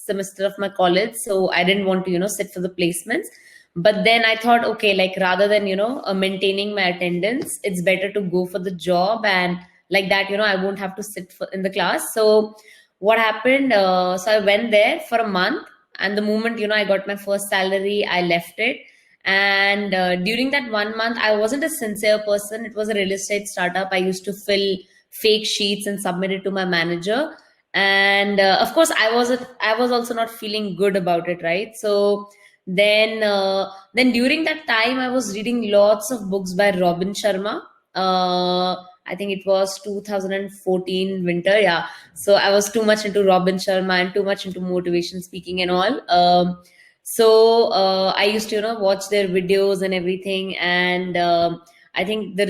semester of my college, so I didn't want to, sit for the placements. But then I thought, okay, like rather than, maintaining my attendance, it's better to go for the job, and like that, I won't have to sit in the class. So what happened? So I went there for a month, and the moment, I got my first salary, I left it. And during that 1 month, I wasn't a sincere person. It was a real estate startup. I used to fill fake sheets and submit it to my manager. And of course, I was also not feeling good about it, right? So then during that time, I was reading lots of books by Robin Sharma. I think it was 2014 winter, yeah. So I was too much into Robin Sharma and too much into motivation speaking and all. I used to, watch their videos and everything. And I think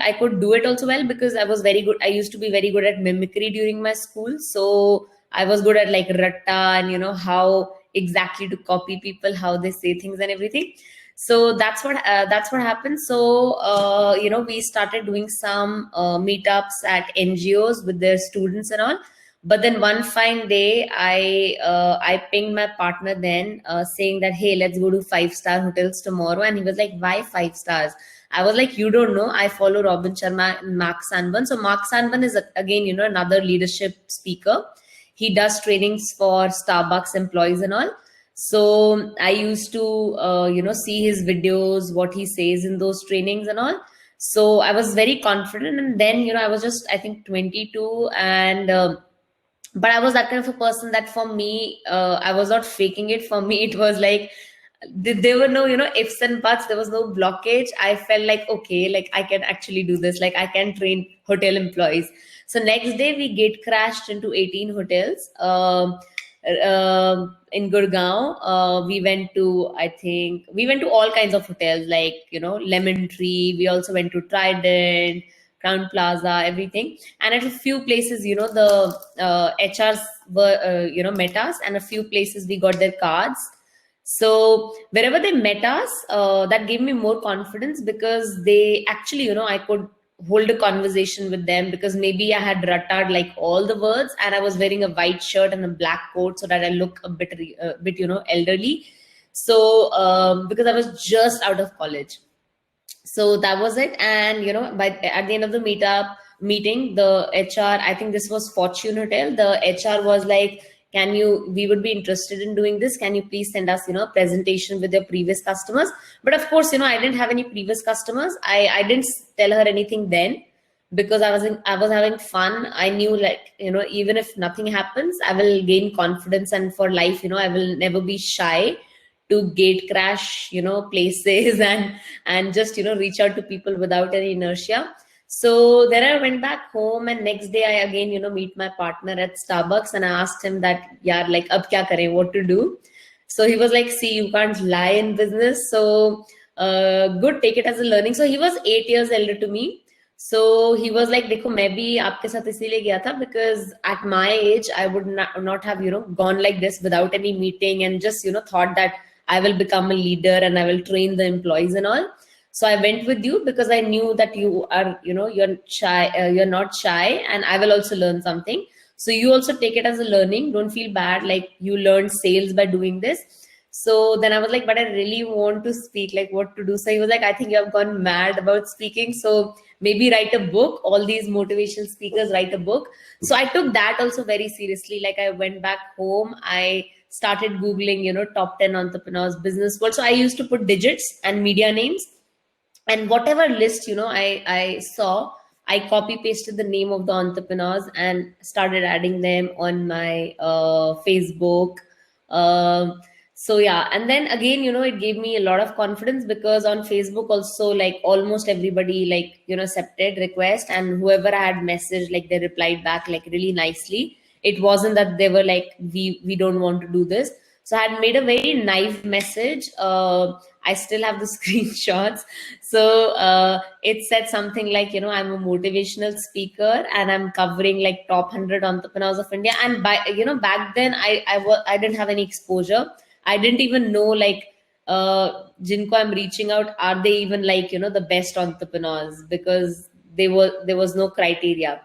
I could do it also well because I was very good. I used to be very good at mimicry during my school. So I was good at like ratta and, how exactly to copy people, how they say things and everything. So that's what happened. So we started doing some meetups at NGOs with their students and all. But then one fine day, I pinged my partner then, saying that, hey, let's go to 5-star hotels tomorrow. And he was like, why 5 stars? I was like, you don't know. I follow Robin Sharma and Mark Sanban. So Mark Sanban is again, another leadership speaker. He does trainings for Starbucks employees and all. So I used to, see his videos, what he says in those trainings and all. So I was very confident. And then, I was just, I think, 22. And but I was that kind of a person that for me, I was not faking it. For me, it was like there were no, ifs and buts. There was no blockage. I felt like, okay, like I can actually do this. Like I can train hotel employees. So next day we gate crashed into 18 hotels. In Gurgaon, we went to all kinds of hotels, like, Lemon Tree. We also went to Trident, Crown Plaza, everything. And at a few places, the HRs were, met us, and a few places we got their cards. So wherever they met us, that gave me more confidence because they actually, I could hold a conversation with them because maybe I had rattad like all the words, and I was wearing a white shirt and a black coat so that I look a bit, elderly. So because I was just out of college. So that was it. And by at the end of the meeting, the HR, I think this was Fortune Hotel, the HR was like, we would be interested in doing this, can you please send us a presentation with your previous customers? But of course, I didn't have any previous customers. I didn't tell her anything then because I was having fun. I knew, like, even if nothing happens, I will gain confidence, and for life, I will never be shy to gate crash places and just reach out to people without any inertia. So then I went back home, and next day I again meet my partner at Starbucks, and I asked him that, yaar, like ab kya kare, what to do. So he was like, see, you can't lie in business, so good, take it as a learning. So he was 8 years elder to me. So he was like, देखो मैं भी आपके साथ इसीलिए गया था because at my age I would not have gone like this without any meeting and just thought that I will become a leader and I will train the employees and all. So I went with you because I knew that you are, you're shy, you're not shy, and I will also learn something. So you also take it as a learning. Don't feel bad. Like you learned sales by doing this. So then I was like, but I really want to speak, like what to do. So he was like, I think you have gone mad about speaking. So maybe write a book. All these motivational speakers write a book. So I took that also very seriously. Like I went back home. I started Googling, top 10 entrepreneurs, business world. So I used to put digits and media names, and whatever list, I saw, I copy pasted the name of the entrepreneurs and started adding them on my Facebook. Um so yeah, and then again, it gave me a lot of confidence because on Facebook also, like almost everybody, like accepted request, and whoever I had messaged, like they replied back like really nicely. It wasn't that they were like, we don't want to do this. So I had made a very naive message. I still have the screenshots. So it said something like, I'm a motivational speaker and I'm covering like top 100 entrepreneurs of India. And by, back then I didn't have any exposure. I didn't even know, like, jinko I'm reaching out, are they even like, the best entrepreneurs, because there was no criteria.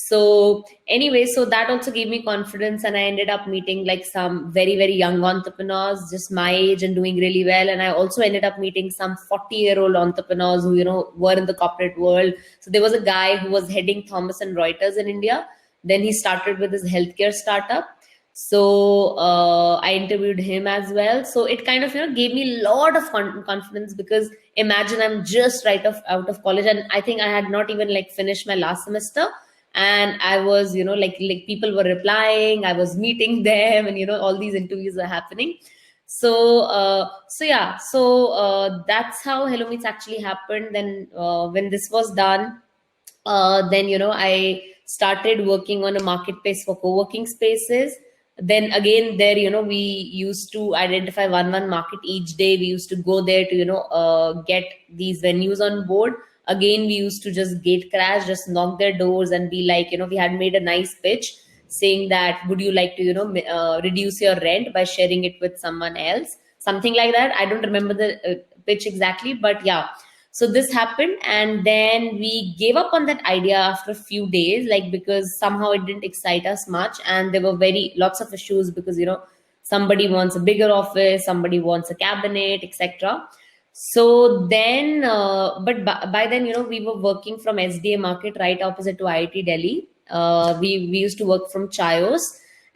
So anyway, so that also gave me confidence, and I ended up meeting like some very, very young entrepreneurs just my age and doing really well. And I also ended up meeting some 40-year-old entrepreneurs who, were in the corporate world. So there was a guy who was heading Thomson Reuters in India. Then he started with his healthcare startup. So I interviewed him as well. So it kind of gave me a lot of confidence, because imagine I'm just out of college, and I think I had not even like finished my last semester, and I was like people were replying, I was meeting them, and all these interviews are happening. So that's how Hello Meets actually happened. Then when this was done, then I started working on a marketplace for co-working spaces. Then again there, we used to identify one market each day. We used to go there to get these venues on board. Again, we used to just gate crash, just knock their doors and be like, we had made a nice pitch saying that, would you like to reduce your rent by sharing it with someone else, something like that. I don't remember the pitch exactly, but yeah. So this happened, and then we gave up on that idea after a few days, like, because somehow it didn't excite us much, and there were very lots of issues, because somebody wants a bigger office, somebody wants a cabinet, etc. So then, but by then, we were working from SDA Market, right opposite to IIT Delhi. We used to work from Chayos,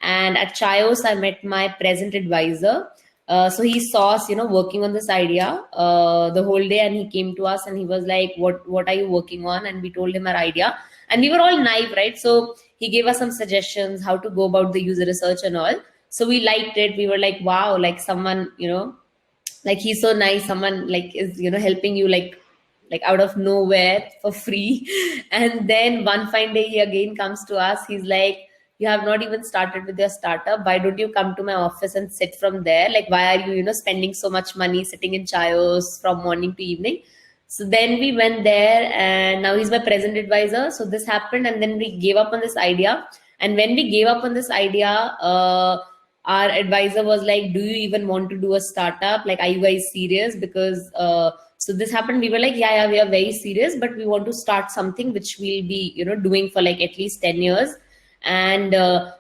and at Chayos, I met my present advisor. So he saw us, working on this idea the whole day, and he came to us and he was like, "What are you working on?" And we told him our idea, and we were all naive, right? So he gave us some suggestions how to go about the user research and all. So we liked it. We were like, "Wow!" Like someone, like he's so nice. Someone like is helping you like out of nowhere for free. And then one fine day he again comes to us. He's like, you have not even started with your startup. Why don't you come to my office and sit from there? Like, why are you, spending so much money sitting in Chayos from morning to evening? So then we went there, and now he's my present advisor. So this happened, and then we gave up on this idea. And when we gave up on this idea, our advisor was like, do you even want to do a startup? Like, are you guys serious? Because so this happened. We were like, yeah, we are very serious, but we want to start something which we'll be, doing for like at least 10 years. And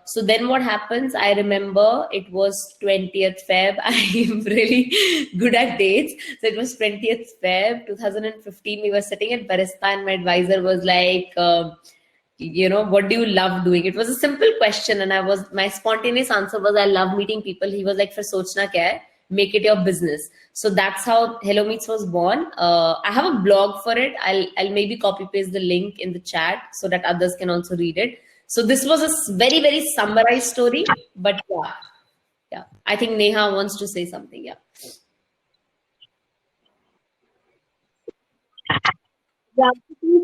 so then what happens, I remember it was 20th Feb. I'm really good at dates. So it was 20th Feb 2015. We were sitting at Barista, and my advisor was like, what do you love doing? It was a simple question, and my spontaneous answer was, I love meeting people. He was like, for sochna kya hai? Make it your business. So that's how Hello Meets was born. I have a blog for it. I'll maybe copy paste the link in the chat so that others can also read it. So this was a very, very summarized story, but yeah. I think Neha wants to say something. Yeah. Yeah,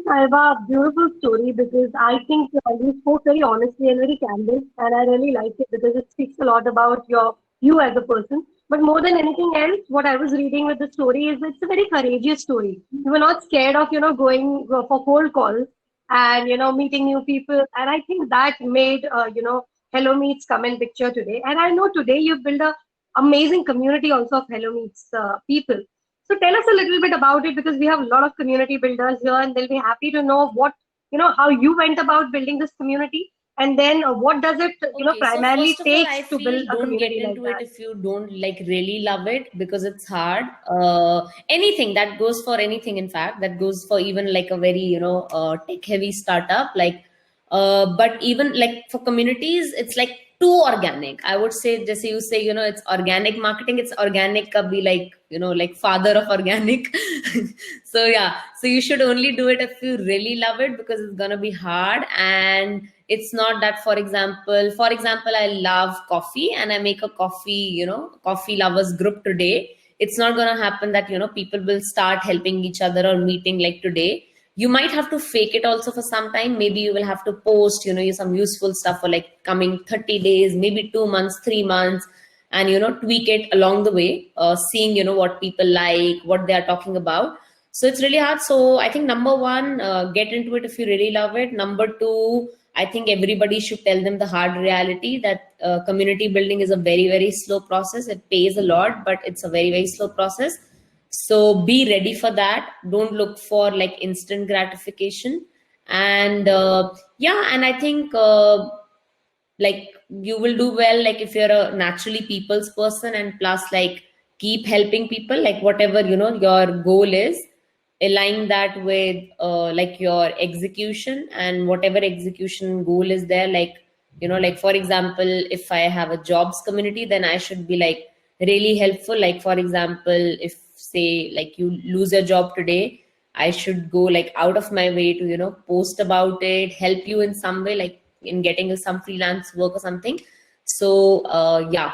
Saiba, beautiful story because I think you spoke very honestly and very candid, and I really like it because it speaks a lot about you as a person. But more than anything else, what I was reading with the story is it's a very courageous story. You were not scared of going for cold calls and meeting new people, and I think that made Hello Meets come in picture today. And I know today you've built a amazing community also of Hello Meets people. So tell us a little bit about it because we have a lot of community builders here, and they'll be happy to know how you went about building this community, and then what does it, Okay, so primarily first of all, I takes to build feel a don't get community like into it that. if you don't like really love it, because it's hard. Anything that goes for anything, in fact, that goes for even like a very tech heavy startup, like but even like for communities, it's like too organic. I would say, just you say, it's organic marketing. It's organic, could be like like father of organic. So yeah, so you should only do it if you really love it, because it's gonna be hard. And it's not that, for example, I love coffee and I make a coffee coffee lovers group today. It's not going to happen that people will start helping each other or meeting like today. You might have to fake it also for some time. Maybe you will have to post some useful stuff for like coming 30 days, maybe 2 months, 3 months, and tweak it along the way, seeing what people like, what they are talking about. So it's really hard. So I think number one, get into it if you really love it. Number two, I think everybody should tell them the hard reality that community building is a very, very slow process. It pays a lot, but it's a very, very slow process. So be ready for that. Don't look for like instant gratification. And yeah, and I think like you will do well, like if you're a naturally people's person, and plus like keep helping people, like whatever your goal is, align that with like your execution, and whatever execution goal is there, like like for example, if I have a jobs community, then I should be like really helpful. Like for example, if say like you lose your job today, I should go like out of my way to post about it, help you in some way, like in getting you some freelance work or something. So yeah,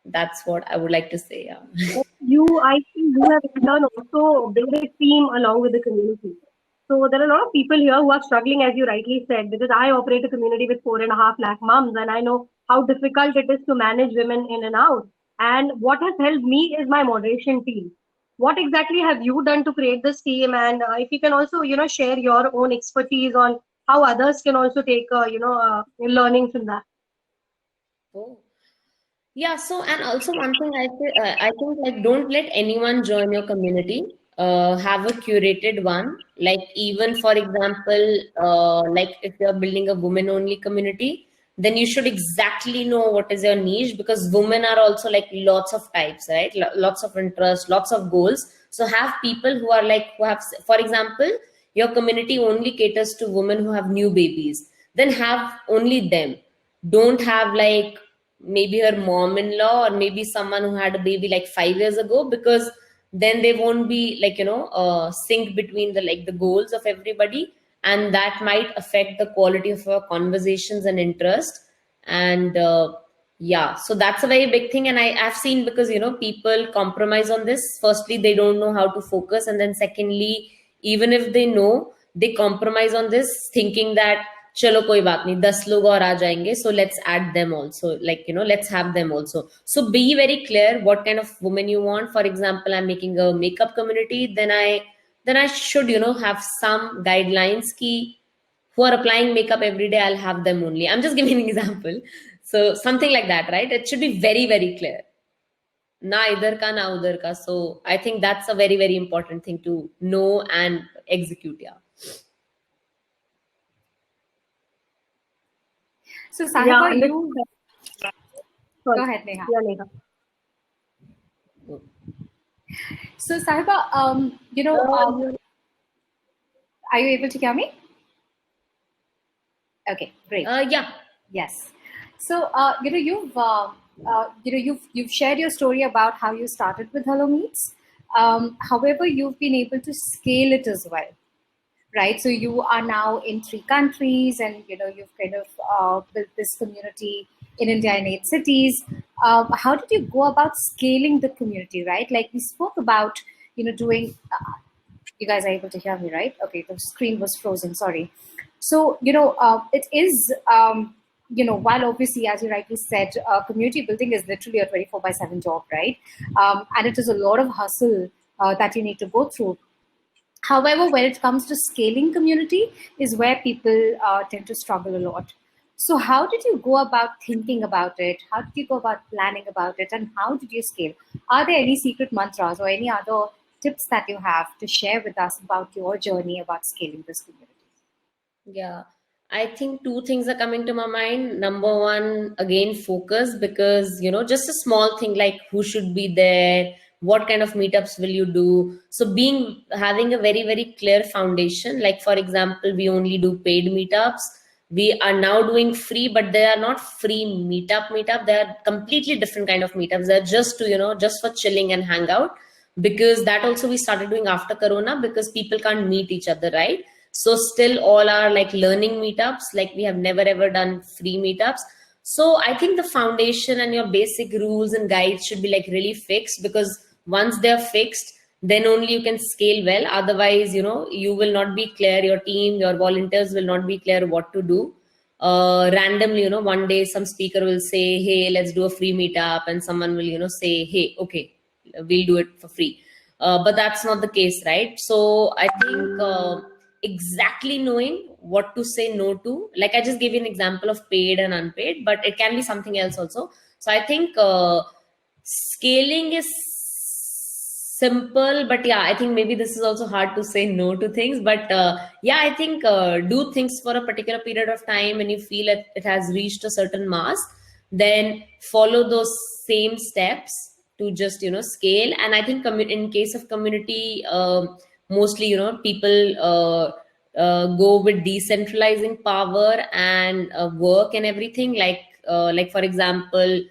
that's what I would like to say. Yeah. I think you have in turn also build a team along with the community. So there are a lot of people here who are struggling, as you rightly said, because I operate a community with 4.5 lakh moms, and I know how difficult it is to manage women in and out. And what has helped me is my moderation team. What exactly have you done to create this team? And if you can also, share your own expertise on how others can also take, learnings from that. Oh. Yeah, so and also one thing I think like don't let anyone join your community. Have a curated one. Like even for example, like if you're building a women only community, then you should exactly know what is your niche, because women are also like lots of types, right? Lots of interests, lots of goals. So have people who are like who have, for example, your community only caters to women who have new babies. Then have only them. Don't have like maybe her mom-in-law, or maybe someone who had a baby like 5 years ago, because then they won't be like sync between the like the goals of everybody, and that might affect the quality of our conversations and interest. And yeah, so that's a very big thing. And I've seen, because people compromise on this. Firstly, they don't know how to focus, and then secondly, even if they know, they compromise on this thinking that चलो कोई बात नहीं 10 लोग और आ जाएंगे, so let's add them also, like let's have them also. So be very clear what kind of woman you want. For example, I'm making a makeup community, then I should have some guidelines ki who are applying makeup every day, I'll have them only. I'm just giving an example. So something like that, right? It should be very very clear, na idhar ka na udhar ka. So I think that's a very very important thing to know and execute. Yeah. So Sahiba, you Sorry. go ahead, Neha. Yeah, Neha. So Sahiba, are you able to hear me? Okay, great. Yeah. Yes. So you've shared your story about how you started with Hello Meets. However, you've been able to scale it as well, right? So you are now in 3 countries, and you've kind of built this community in India in 8 cities. How did you go about scaling the community, right? Like we spoke about, doing. You guys are able to hear me, right? Okay, the screen was frozen. Sorry. So it is. While obviously, as you rightly said, community building is literally a 24/7 job, right? And it is a lot of hustle that you need to go through. However, when it comes to scaling community is where people tend to struggle a lot. So how did you go about thinking about it? How did you go about planning about it? And how did you scale? Are there any secret mantras or any other tips that you have to share with us about your journey about scaling this community? Yeah, I think 2 things are coming to my mind. Number one, again, focus, because, just a small thing like who should be there, what kind of meetups will you do? So having a very, very clear foundation. Like, for example, we only do paid meetups. We are now doing free, but they are not free meetup. They are completely different kind of meetups. They're just to, just for chilling and hang out, because that also we started doing after Corona, because people can't meet each other, right? So still all are like learning meetups, like we have never ever done free meetups. So I think the foundation and your basic rules and guides should be like really fixed, because once they're fixed, then only you can scale well. Otherwise, you will not be clear, your team, your volunteers will not be clear what to do. Randomly, one day some speaker will say, hey, let's do a free meetup, and someone will, say, hey, okay, we'll do it for free. But that's not the case, right? So I think exactly knowing what to say no to, like I just gave you an example of paid and unpaid, but it can be something else also. So I think scaling is simple, but yeah, I think maybe this is also hard to say no to things. But yeah, I think do things for a particular period of time, and you feel it has reached a certain mass, then follow those same steps to just scale. And I think in case of community, mostly people go with decentralizing power and work and everything. Like for example,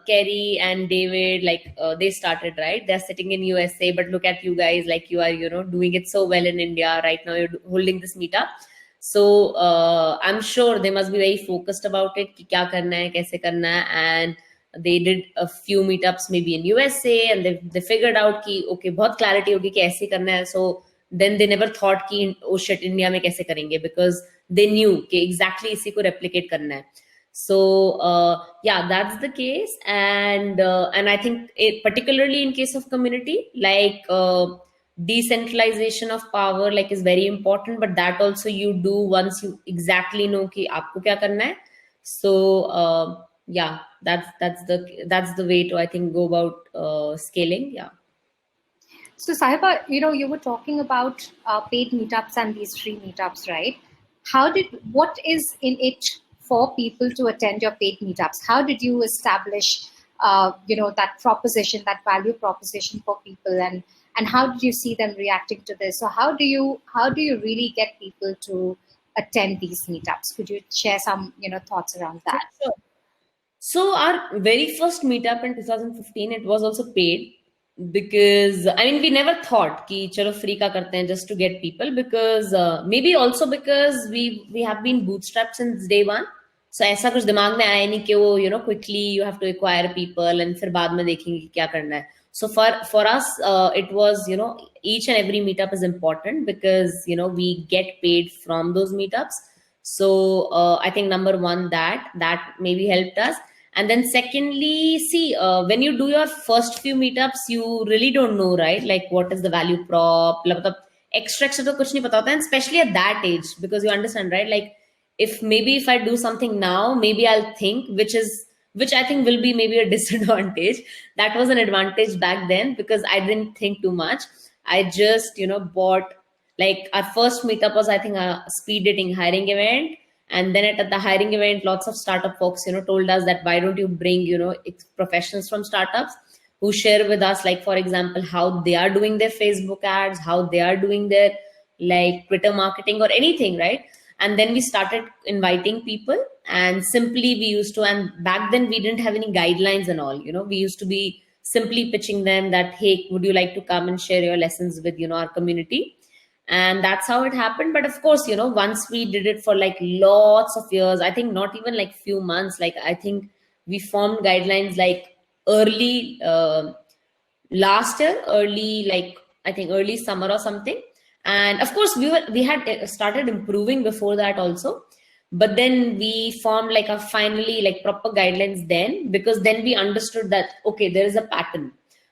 Kerry and David, like they started, right? They're sitting in USA, but look at you guys, like you are, doing it so well in India right now. You're holding this meetup. So I'm sure they must be very focused about it. कि क्या करना है, कैसे करना है, and they did a few meetups maybe in USA, and they figured out कि okay बहुत clarity होगी कि ऐसे करना है. So then they never thought कि oh shit India में कैसे करेंगे, because they knew कि exactly इसी को replicate करना है. So yeah, that's the case. And I think particularly in case of community, like decentralization of power like is very important, but that also you do once you exactly know कि आपको क्या करना है. So yeah, that's the way to, I think, go about scaling. Yeah. So Sahiba, you were talking about paid meetups and these free meetups, right? What is in it for people to attend your paid meetups? How did you establish, that proposition, that value proposition for people, and how did you see them reacting to this? So how do you really get people to attend these meetups? Could you share some, thoughts around that? Sure. So our very first meetup in 2015, it was also paid, because I mean we never thought कि चलो free का करते हैं just to get people, because maybe also because we have been bootstrapped since day one. So ऐसा कुछ दिमाग में आया नहीं कि वो quickly you have to acquire people and फिर बाद में देखेंगे क्या करना है. So for us it was each and every meetup is important, because we get paid from those meetups. So I think number one, that maybe helped us. And then secondly, see, when you do your first few meetups, you really don't know, right? Like what is the value prop? मतलब extra तो कुछ नहीं पता होता, and especially at that age, because you understand, right? Like if I do something now, maybe I'll think, which I think will be maybe a disadvantage. That was an advantage back then, because I didn't think too much. I just bought, like our first meetup was I think a speed dating hiring event. And then at the hiring event, lots of startup folks, told us that why don't you bring, professionals from startups who share with us, like, for example, how they are doing their Facebook ads, how they are doing their like Twitter marketing or anything, right? And then we started inviting people, and simply we used to, and back then we didn't have any guidelines and all, we used to be simply pitching them that, hey, would you like to come and share your lessons with, our community? And that's how it happened. But of course, once we did it for like lots of years, I think not even like few months, like I think we formed guidelines like early last year, early summer or something. And of course we had started improving before that also, but then we formed like a finally like proper guidelines then, because then we understood that okay, there is a pattern.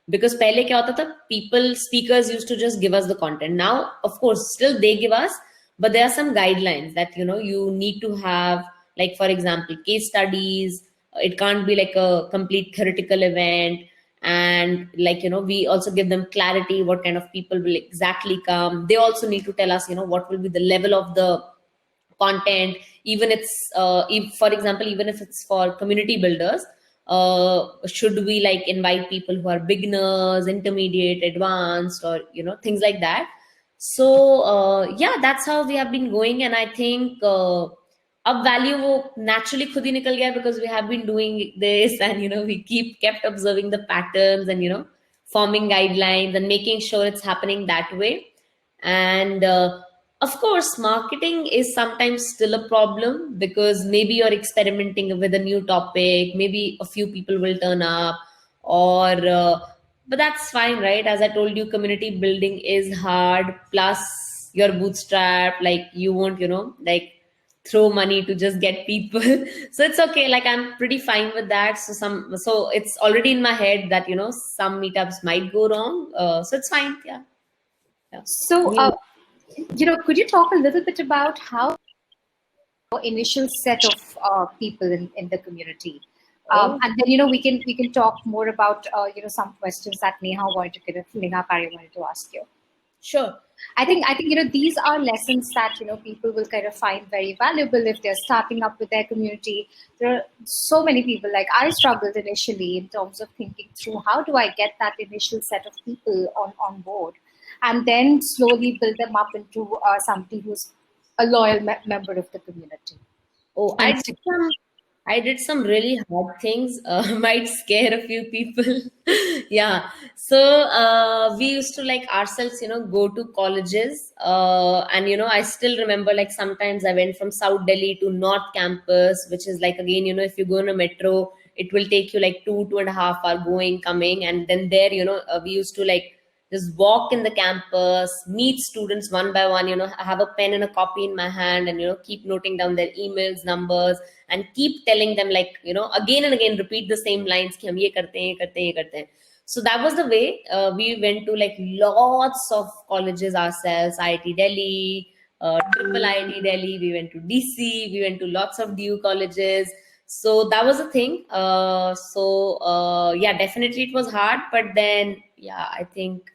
Because पहले क्या होता था, speakers used to just give us the content. Now, of course, still they give us, but there are some guidelines that, you need to have, like, for example, case studies. It can't be like a complete theoretical event. And like, we also give them clarity, what kind of people will exactly come. They also need to tell us, what will be the level of the content. Even for example, even if it's for community builders, should we like invite people who are beginners, intermediate, advanced, or things like that. So yeah, that's how we have been going. And I think अब value वो naturally खुद ही निकल गया, because we have been doing this, and we kept observing the patterns, and forming guidelines and making sure it's happening that way. And of course, marketing is sometimes still a problem, because maybe you're experimenting with a new topic, maybe a few people will turn up, or but that's fine, right? As I told you, community building is hard, plus you're bootstrapped, like you won't like throw money to just get people. So it's okay, like I'm pretty fine with that. So it's already in my head that some meetups might go wrong, so it's fine. Yeah. So could you talk a little bit about how initial set of people in the community? And then we can talk more about some questions that Neha Kari wanted to ask you. Sure. I think these are lessons that people will kind of find very valuable if they're starting up with their community. There are so many people, like I struggled initially in terms of thinking through how do I get that initial set of people on board, and then slowly build them up into somebody who's a loyal member of the community. Oh, I did some really hard things. Might scare a few people. Yeah. So we used to like ourselves, go to colleges. And I still remember like sometimes I went from South Delhi to North Campus, which is like again, if you go in a metro, it will take you like 2.5 hours going, coming, and then there, we used to like just walk in the campus, meet students one by one, have a pen and a copy in my hand, and keep noting down their emails, numbers, and keep telling them like, again and again repeat the same lines ki hum ye karte hain, ye karte hain, ye karte hain. So that was the way we went to like lots of colleges ourselves, IIT Delhi, triple IIT Delhi, we went to DC, we went to lots of DU colleges. So that was the thing. Yeah, definitely it was hard, but then yeah, I think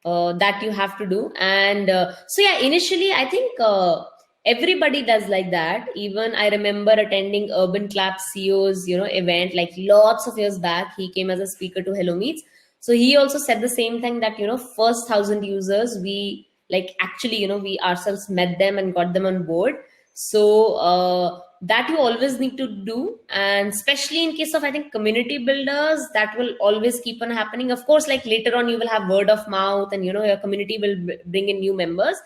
that you have to do. And so yeah, initially I think everybody does like that. Even I remember attending Urban Clap CEO's event like lots of years back. He came as a speaker to Hello Meets. So he also said the same thing, that first 1,000 users, we like actually we ourselves met them and got them on board. So that you always need to do, and especially in case of I think community builders, that will always keep on happening. Of course, like later on you will have word of mouth, and your community will bring in new members,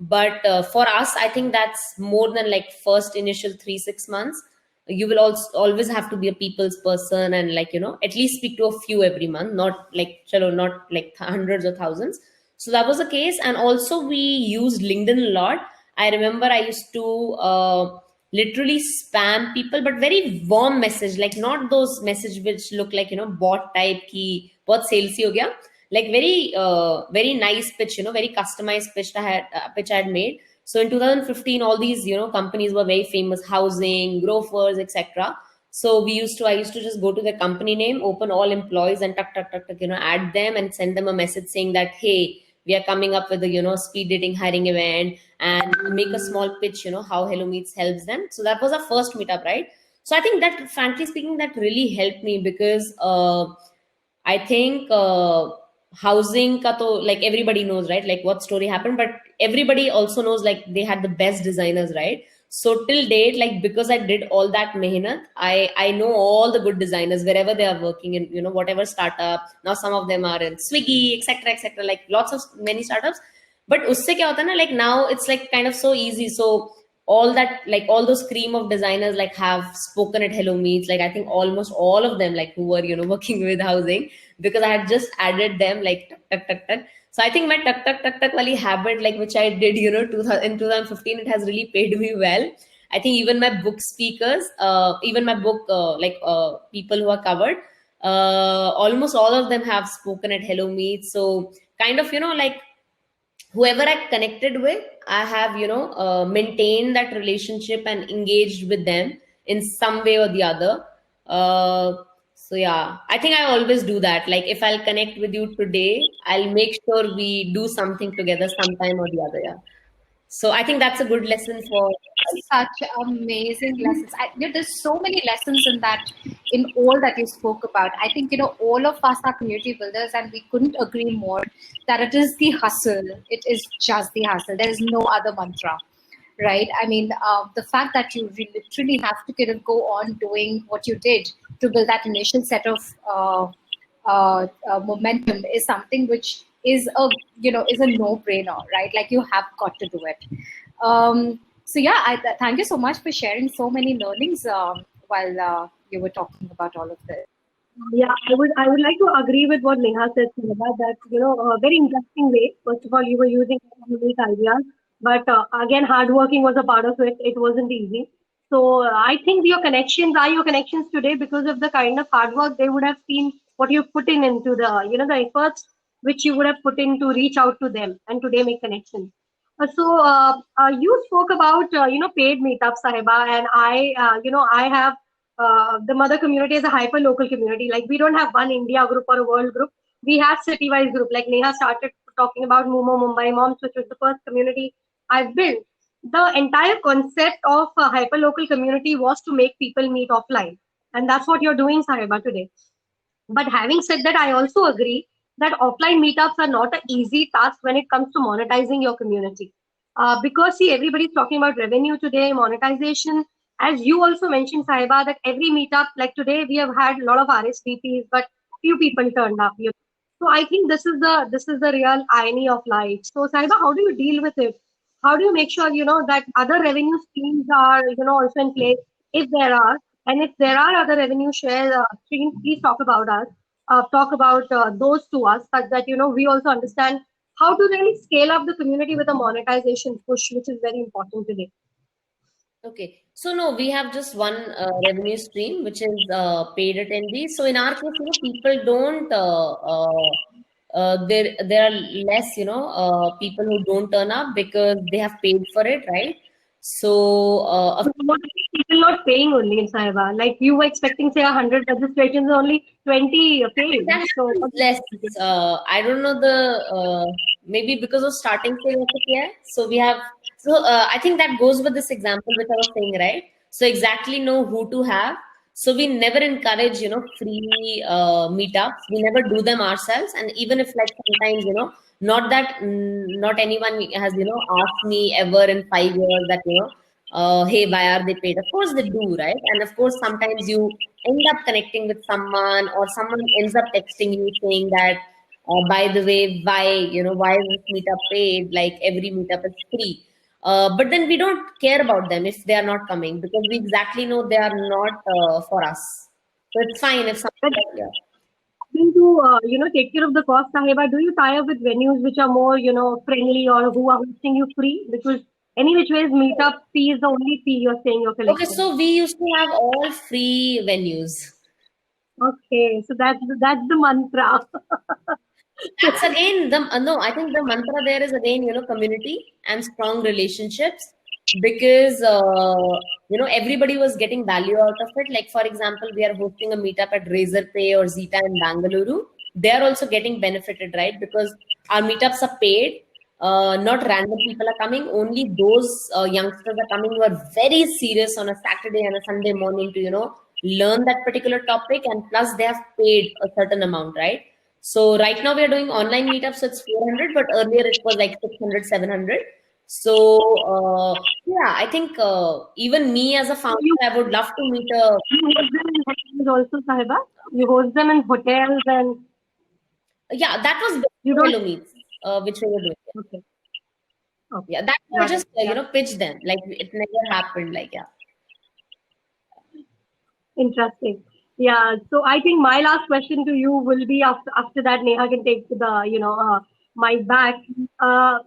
but for us I think that's more than like first initial 3-6 months. You will also always have to be a people's person, and like at least speak to a few every month, not like not like hundreds or thousands. So that was the case. And also we used LinkedIn a lot. I remember I used to literally spam people, but very warm message, like not those message which look like bot type ki bahut salesy ho gaya, like very nice pitch, very customized pitch I had made. So in 2015 all these companies were very famous, housing, grofers, etc. So I used to just go to the company name, open all employees, and tuck, add them and send them a message saying that, hey, we are coming up with a speed dating hiring event, and make a small pitch, how Hello Meets helps them. So that was our first meetup, right? So I think that, frankly speaking, that really helped me, because I think housing ka to, like everybody knows, right, like what story happened, but everybody also knows like they had the best designers, right? So till date, like because I did all that mehnat, I know all the good designers wherever they are working in, whatever startup. Now some of them are in Swiggy, etc., like lots of many startups. But usse kya hota na, like now it's like kind of so easy. So all that, like all those cream of designers like have spoken at Hello Meets, like I think almost all of them, like who were working with housing, because I had just added them like tuck. So I think my tuck wali habit, like which I did in 2015, it has really paid me well. I think even my book speakers, even my book people who are covered, almost all of them have spoken at Hello Meets. So kind of like whoever I connected with, I have maintained that relationship and engaged with them in some way or the other. So yeah, I think I always do that. Like if I'll connect with you today, I'll make sure we do something together sometime or the other. Yeah. So I think that's a good lesson for such amazing lessons. There's so many lessons in that, in all that you spoke about. I think all of us are community builders, and we couldn't agree more that it is the hustle. It is just the hustle. There is no other mantra, right? I mean, the fact that you literally have to kind of go on doing what you did to build that initial set of momentum is something which is a no-brainer, right? Like you have got to do it. So yeah, thank you so much for sharing so many learnings while you were talking about all of this. Yeah, I would like to agree with what Neha said, about that, a very interesting way. First of all, you were using these ideas, but again, hardworking was a part of it. It wasn't easy. So I think your connections are your connections today because of the kind of hard work they would have seen, what you've put in into the, the efforts which you would have put in to reach out to them and today make connections. So you spoke about, paid meetup, Sahiba, and I have the mother community is a hyper local community. Like we don't have one India group or a world group. We have city-wise group. Like Neha started talking about Mumo Mumbai Moms, which was the first community I've built. The entire concept of a hyper local community was to make people meet offline, and that's what you're doing, Sahiba, today. But having said that, I also agree that offline meetups are not an easy task when it comes to monetizing your community. Because see, everybody's talking about revenue today, monetization. As you also mentioned, Saiba, that every meetup, like today, we have had a lot of RSVPs, but few people turned up. So I think this is the real irony of life. So Saiba, how do you deal with it? How do you make sure that other revenue streams are also in place if there are, and if there are other revenue share streams, please talk about us. Talk about those to us, such that we also understand how to really scale up the community with a monetization push, which is very important today. Okay. So no, we have just one revenue stream, which is paid attendees. So in our case, people don't. There are less, people who don't turn up because they have paid for it, right? So What are people not paying only in Saiba? Like you were expecting, say, 100 registrations, only 20 paid. that So happens less. I don't know maybe because of starting sale of the care. So we have, I think that goes with this example which I was saying, right? So exactly know who to have. So we never encourage, free meetups. We never do them ourselves. And even if like sometimes, not that, not anyone has, asked me ever in 5 years that, hey, why are they paid? Of course they do, right? And of course, sometimes you end up connecting with someone or someone ends up texting you saying that, by the way, why is this meetup paid? Like every meetup is free. But then we don't care about them if they are not coming because we exactly know they are not for us. So it's fine if but someone, yeah. to take care of the cost, Sahiba, do you tie up with venues which are more friendly or who are hosting you free? Because any which ways, meetup fee is the only fee you're saying you're Okay, collecting. so we used to have all free venues. Okay, so that's the mantra. That's again the no. I think the mantra there is again community and strong relationships because everybody was getting value out of it. Like for example, we are hosting a meetup at Razorpay or Zeta in Bangalore. They are also getting benefited, right? Because our meetups are paid. Not random people are coming. Only those youngsters are coming who are very serious on a Saturday and a Sunday morning to learn that particular topic, and plus they have paid a certain amount, right? So right now we are doing online meetups, so it's 400, but earlier it was like 600, 700. So yeah, I think even me as a So founder, you I would love to meet a, host them in hotels also, Sahiba? You host them in hotels and yeah, that was you Hello don't. Meets, which we were doing. Okay, okay, Yeah, that I got it. just Yeah, pitched them. Like it never happened. Like yeah. interesting. Yeah, so I think my last question to you will be after that Neha can take the mic back. Uh,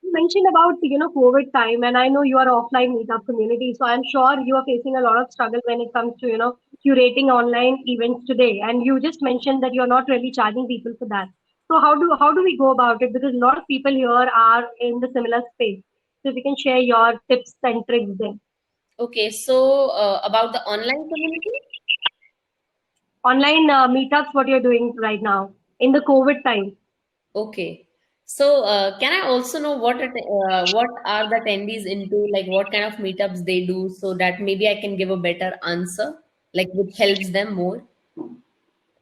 you mentioned about COVID time, and I know you are offline meetup community, so I'm sure you are facing a lot of struggle when it comes to curating online events today. And you just mentioned that you're not really charging people for that. So how do we go about it? Because a lot of people here are in the similar space. So if you can share your tips and tricks there. Okay, so about the online community. Online meetups, what you're doing right now in the COVID time. Okay. So, can I also know what are the attendees into, like what kind of meetups they do, so that maybe I can give a better answer, like which helps them more.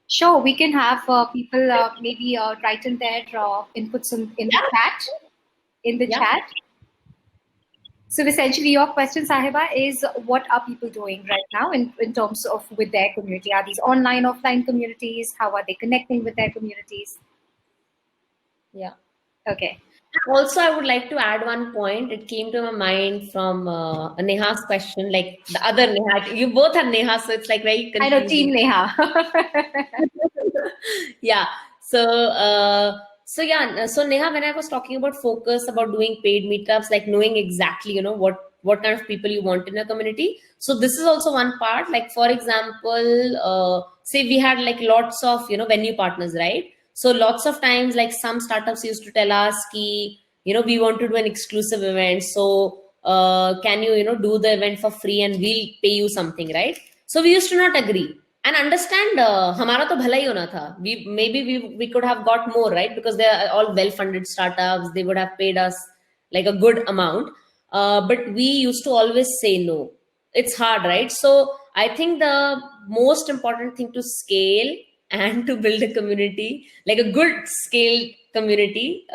Sure, we can have people maybe write in their inputs in the Yeah, chat. In the yeah. chat. So essentially, your question, Sahiba, is what are people doing right now in terms of with their community? Are these online, offline communities? How are they connecting with their communities? Yeah. Okay. Also, I would like to add one point. It came to my mind from Neha's question, like the other Neha. You both are Neha, so it's like very I know Team confusing. Neha. Yeah. So, so Neha, when I was talking about focus, about doing paid meetups, like knowing exactly, what kind of people you want in your community. So this is also one part. Like for example, say we had like lots of venue partners, right? So lots of times, like some startups used to tell us, ki, we want to do an exclusive event. So can you do the event for free and we'll pay you something, right? So we used to not agree and understand. हमारा तो भला ही होना था. We could have got more, right? Because they are all well-funded startups. They would have paid us like a good amount. But we used to always say no. It's hard, right? So I think the most important thing to scale and to build a community, like a good scaled community,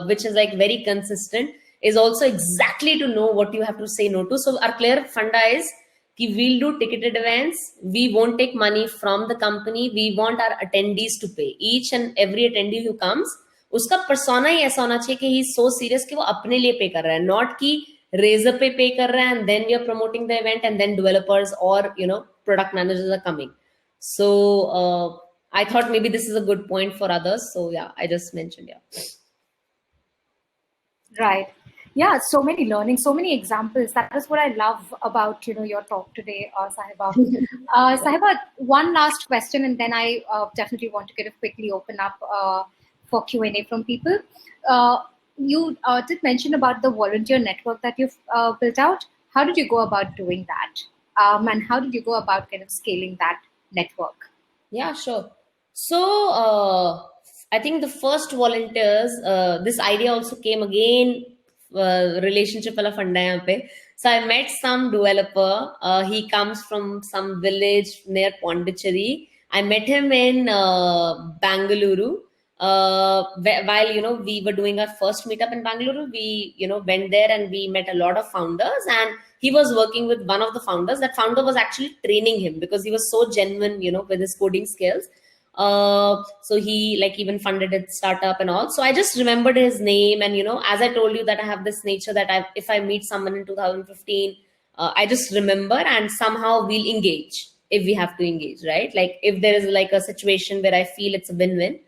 which is like very consistent, is also exactly to know what you have to say no to. So our clear funda is कि we'll do ticketed events. We won't take money from the company. We want our attendees to pay. Each and every attendee who comes, उसका persona ही ऐसा होना चाहिए कि he is so serious कि वो अपने लिए pay कर रहा है, not कि Razor पे pay कर रहा है and then we are promoting the event and then developers or product managers are coming. So I thought maybe this is a good point for others. So yeah, I just mentioned. Right. Yeah, so many learnings, so many examples. That is what I love about your talk today, Sahiba. Sahiba, one last question, and then I definitely want to quickly open up for Q&A from people. You did mention about the volunteer network that you've built out. How did you go about doing that? And how did you go about kind of scaling that network? Yeah, sure. So I think the first volunteers, this idea also came again, relationship wala funda yahan pe. So I met some developer. He comes from some village near Pondicherry. I met him in Bangalore. While we were doing our first meetup in Bangalore, we went there and we met a lot of founders, and he was working with one of the founders. That founder was actually training him because he was so genuine with his coding skills. So he even funded his startup and all. So I just remembered his name, and as I told you that I have this nature that if I meet someone in 2015, I just remember, and somehow we'll engage if we have to engage, right? Like if there is a situation where I feel it's a win-win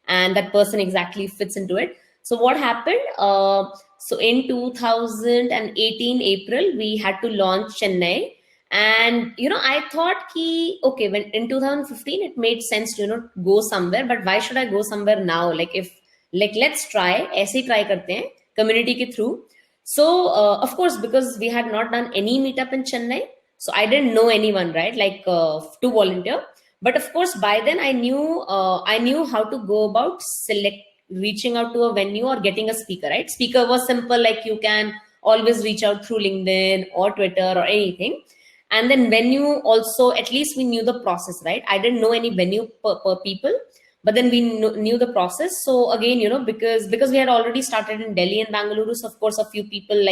and that person exactly fits into it. So what happened? So in 2018 April, we had to launch Chennai. And I thought okay, when in 2015 it made sense to go somewhere, but why should I go somewhere now? Let's try, aise try karte hain community ke through. So of course, because we had not done any meetup in Chennai, so I didn't know anyone, right, to volunteer. But of course, by then I knew how to go about reaching out to a venue or getting a speaker, right? Speaker was simple, you can always reach out through LinkedIn or Twitter or anything. And then venue also, at least we knew the process, right? I didn't know any venue per people, but then we knew the process. So again, because we had already started in Delhi and Bangalore, so of course a few people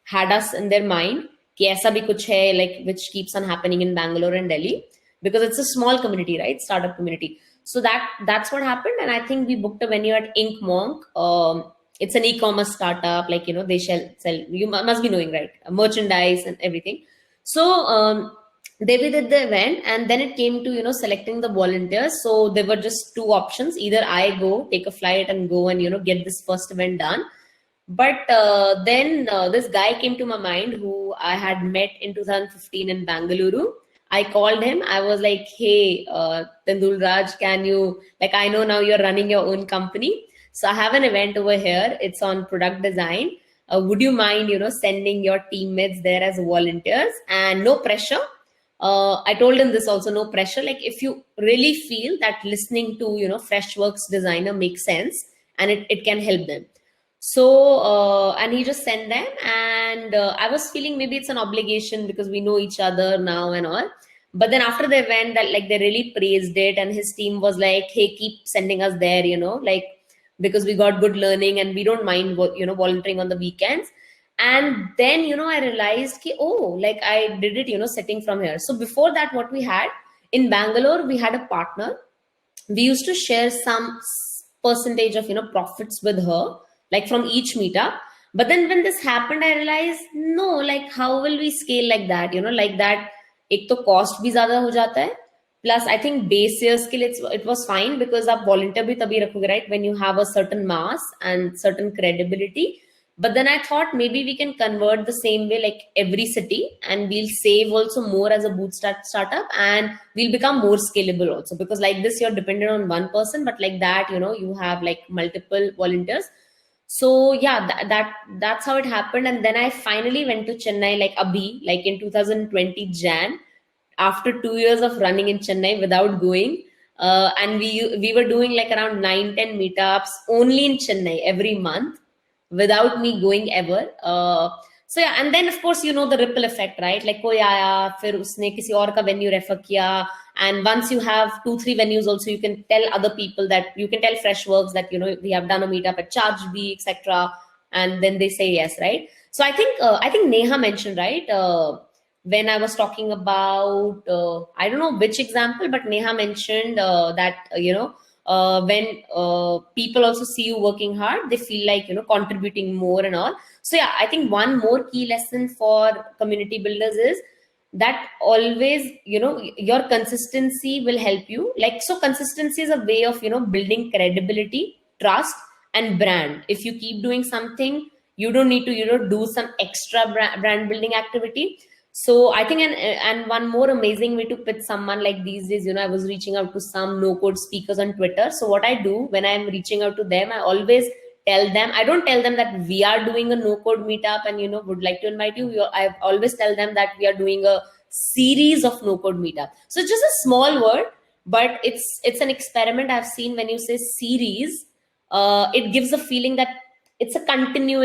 had us in their mind कि ऐसा भी कुछ है which keeps on happening in Bangalore and Delhi, because it's a small community, right? Startup community. So that's what happened. And I think we booked a venue at Ink Monk. It's an e-commerce startup, they sell, you must be knowing, right? Merchandise and everything. So they did the event, and then it came to selecting the volunteers. So there were just two options: either I go take a flight and go and get this first event done. But then this guy came to my mind who I had met in 2015 in Bangalore. I called him. I was like, hey, Tendul Raj, can you, I know now you're running your own company, so I have an event over here. It's on product design. Would you mind, sending your teammates there as volunteers? And no pressure. I told him this also, no pressure. If you really feel that listening to, Freshworks designer makes sense and it can help them. So, and he just sent them, and I was feeling maybe it's an obligation because we know each other now and all. But then after the event, that they really praised it, and his team was like, hey, keep sending us there, because we got good learning and we don't mind volunteering on the weekends. And then I realized I did it sitting from here. So before that, what we had in Bangalore, we had a partner. We used to share some percentage of profits with her, from each meetup. But then when this happened, I realized no, how will we scale like that? That ek to cost bhi zyada ho jata hai. Plus, I think base years ke liye it was fine because आप volunteer भी तभी रखोगे, right? When you have a certain mass and certain credibility. But then I thought maybe we can convert the same way every city, and we'll save also more as a bootstrap startup, and we'll become more scalable also, because this you're dependent on one person, but that you have multiple volunteers. So yeah, that's how it happened. And then I finally went to Chennai Abhi in 2020 Jan. after 2 years of running in Chennai without going. And we were doing like around 9-10 meetups only in Chennai every month without me going ever. So yeah, and then of course the ripple effect, right? Like koi aaya, fir usne kisi aur ka venue refer kiya, and once you have 2-3 venues also, you can tell other people that you can tell Freshworks that we have done a meetup at Chargebee, etc., and then they say yes, right? So I think Neha mentioned, right, when I was talking about I don't know which example, but Neha mentioned that when people also see you working hard, they feel like contributing more and all. So yeah, I think one more key lesson for community builders is that always your consistency will help you. Like, so consistency is a way of building credibility, trust, and brand. If you keep doing something, you don't need to do some extra brand building activity. So I think, and one more amazing way to pitch someone, like these days, I was reaching out to some no code speakers on Twitter. So what I do when I'm reaching out to them, I always tell them, I don't tell them that we are doing a no code meetup and would like to invite you. I always tell them that we are doing a series of no code meetup. So it's just a small word, but it's an experiment I've seen. When you say series, it gives a feeling that it's a continue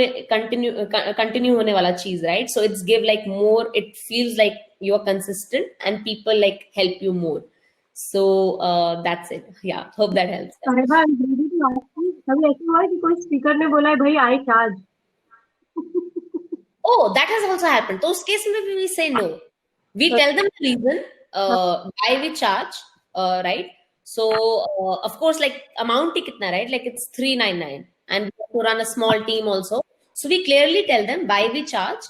hone wala cheese, right? So it's give like more, it feels like you're consistent and people like help you more. So that's it. Yeah, hope that helps. साहिबा, I'm ready to ask you, कभी ऐसा हुआ है कि कोई speaker ने बोला है भाई I charge? Oh, that has also happened. So उस case में we say no. We tell them the reason why we charge, right? So of course, like amount ही कितना, right? Like it's 399, and we have to run a small team also. So we clearly tell them why we charge,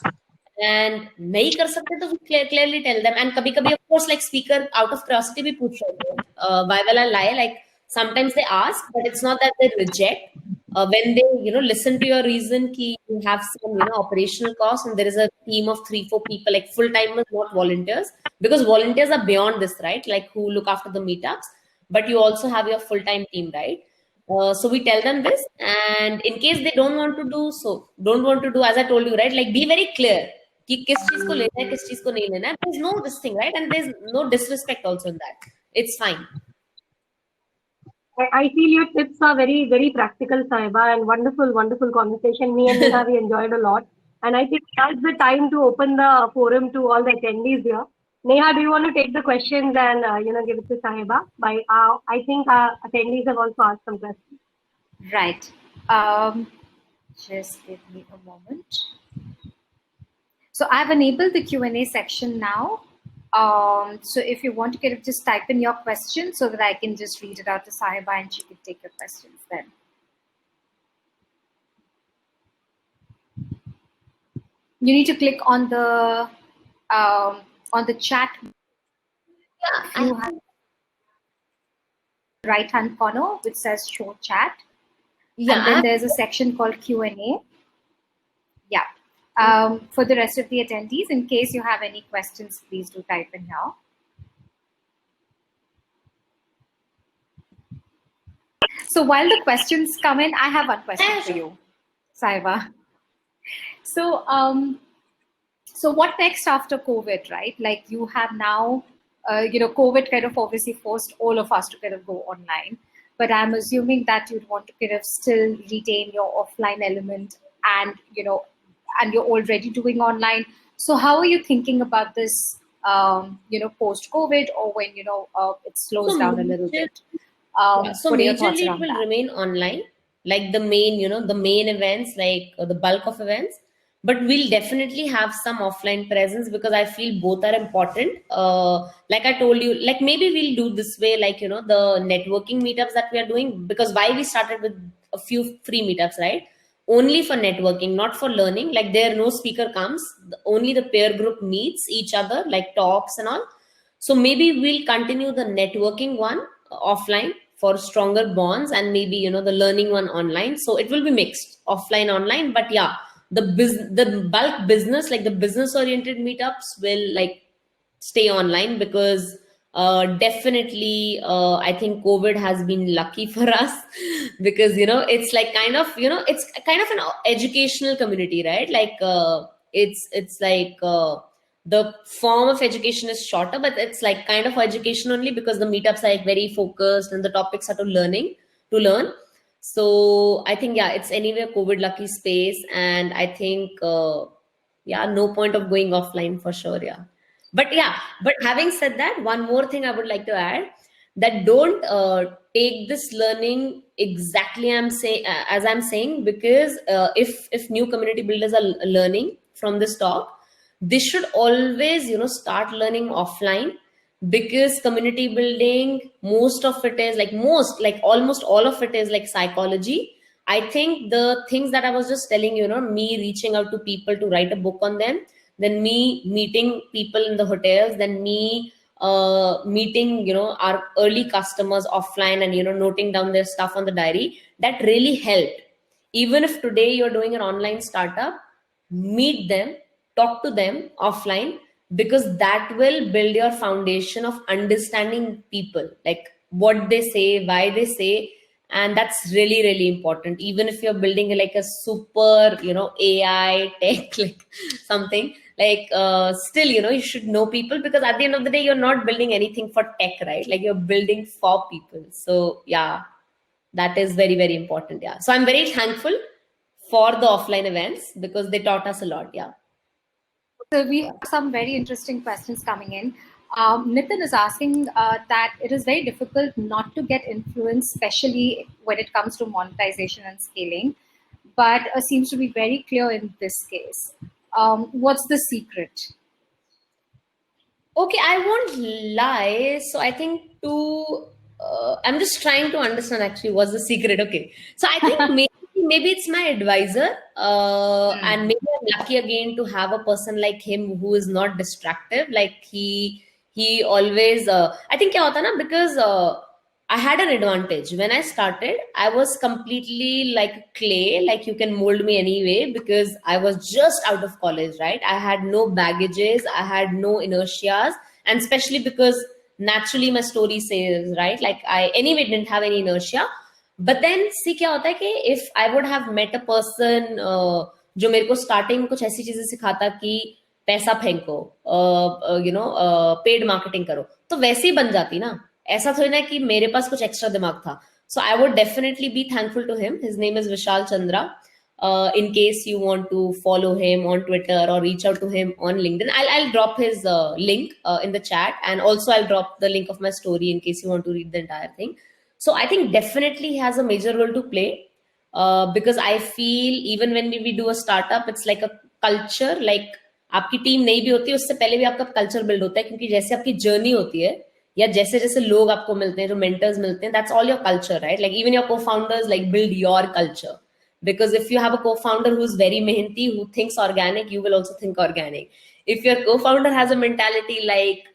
and नहीं कर सकते तो we clearly tell them. And कभी-कभी of course like speaker out of curiosity भी पूछ रहे हैं why will I lie? Like sometimes they ask, but it's not that they reject. When they listen to your reason ki you have some operational costs and there is a team of 3-4 people, like full timers, not volunteers, because volunteers are beyond this, right? Like who look after the meetups, but you also have your full-time team, right? So we tell them this, and in case they don't want to do, as I told you, right? Like be very clear कि किस चीज को लेना है, किस चीज को नहीं लेना है. There's no this thing, right? And there's no disrespect also in that. It's fine. I feel your tips are very, very practical, Sahiba, and wonderful, wonderful conversation. Me and Neha, we enjoyed a lot. And I think that's the time to open the forum to all the attendees here. Neha, do you want to take the questions and give it to Sahiba? I think our attendees have also asked some questions. Right. Just give me a moment. So I've enabled the Q&A section now. So if you want to kind of just type in your question so that I can just read it out to Sahiba and she can take your questions then. You need to click on the chat. Yeah, You have right-hand corner which says show chat. yeah. And then there's a section called Q&A. Yeah. For the rest of the attendees, in case you have any questions, please do type in here. So while the questions come in, I have one question for you, Sahiba. So, so what next after COVID, right? Like you have now, COVID kind of obviously forced all of us to kind of go online, but I'm assuming that you'd want to kind of still retain your offline element and, and you're already doing online. So how are you thinking about this, post-COVID or when, it slows down a little bit? So majorly it will remain online, like the main events, like the bulk of events, but we'll definitely have some offline presence because I feel both are important. Like I told you, like maybe we'll do this way, like, the networking meetups that we are doing, because why we started with a few free meetups, right? Only for networking, not for learning. Like there, no speaker comes, only the peer group meets each other, like talks and all. So maybe we'll continue the networking one offline for stronger bonds, and maybe the learning one online. So it will be mixed, offline, online. But yeah, the bulk business, like the business oriented meetups, will like stay online because definitely I think COVID has been lucky for us because it's like kind of it's kind of an educational community, right? Like it's like The form of education is shorter, but it's like kind of education only, because the meetups are like very focused and the topics are to learn. So I think, yeah, it's anyway a COVID lucky space. And I think, yeah, no point of going offline for sure. Yeah. But yeah, but having said that, one more thing I would like to add, that don't take this learning exactly I'm saying as I'm saying, because if new community builders are learning from this talk, they should always, start learning offline, because community building, most of it is like almost all of it is like psychology. I think the things that I was just telling you, me reaching out to people to write a book on them, then me meeting people in the hotels, then me meeting, our early customers offline, and, noting down their stuff on the diary, that really helped. Even if today you're doing an online startup, meet them, talk to them offline, because that will build your foundation of understanding people, like what they say, why they say. And that's really, really important. Even if you're building like a super, AI tech, like something like, still, you should know people, because at the end of the day, you're not building anything for tech, right? Like, you're building for people. So yeah, that is very, very important. Yeah. So I'm very thankful for the offline events, because they taught us a lot. Yeah. So we have some very interesting questions coming in. Nitin is asking that it is very difficult not to get influence, especially when it comes to monetization and scaling, but seems to be very clear in this case. What's the secret? Okay, I won't lie. So I think I'm just trying to understand actually what's the secret. Okay. So I think maybe it's my advisor. And maybe I'm lucky again to have a person like him who is not distractive. Like he always, I think kya hota na, because I had an advantage. When I started, I was completely like clay, like you can mold me anyway, because I was just out of college, right? I had no baggages, I had no inertias, and especially because naturally my story says, right? Like I anyway didn't have any inertia. But then see क्या होता है कि if I would have met a person जो मेरे को starting में कुछ ऐसी चीजें सिखाता कि पैसा फेंको, पेड मार्केटिंग करो, तो वैसे ही बन जाती ना. ऐसा थोड़ी ना कि मेरे पास कुछ एक्स्ट्रा दिमाग था. So I would definitely be thankful to him. His name is Vishal Chandra. In case you want to follow him on Twitter or reach out to him on LinkedIn, I'll drop his link in the chat, and also I'll drop the link of my story in case you want to read the entire thing. So I think definitely he has a major role to play, because I feel even when we do a startup, it's like a culture. Like आपकी team नहीं भी होती है, उससे पहले भी आपका culture build होता है, क्योंकि जैसे आपकी जर्नी होती है, या जैसे जैसे लोग आपको मिलते हैं, जो मेंटर्स मिलते हैं, that's all your culture, right? Like even your co-founders like build your culture, because if you have a co-founder who's very mehanti, who thinks organic, you will also think organic. If your co-founder has a mentality like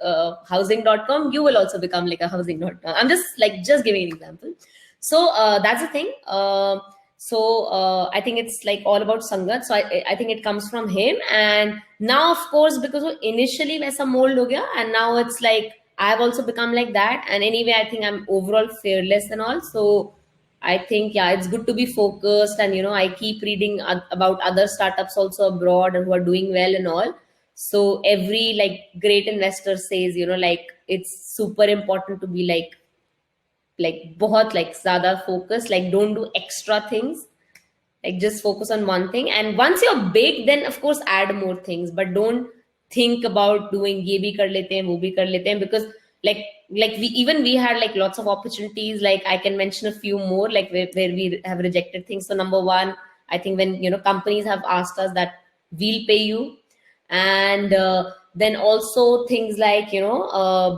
housing.com, you will also become like a housing.com. I'm just giving an example. So that's the thing. I think it's like all about Sangat. So I think it comes from him. And now, of course, because initially वैसा mold हो गया, and now it's like I've also become like that. And anyway, I think I'm overall fearless and all. So I think, yeah, it's good to be focused. And, I keep reading about other startups also abroad and who are doing well and all. So every like great investor says, like it's super important to be like बहुत like ज़्यादा focus, like don't do extra things, like just focus on one thing. And once you're big, then of course add more things, but don't think about doing ye bhi kar lete hain, wo bhi kar lete hain, because like we had like lots of opportunities. Like I can mention a few more, like where we have rejected things. So number one, I think when companies have asked us that we'll pay you. And then also things like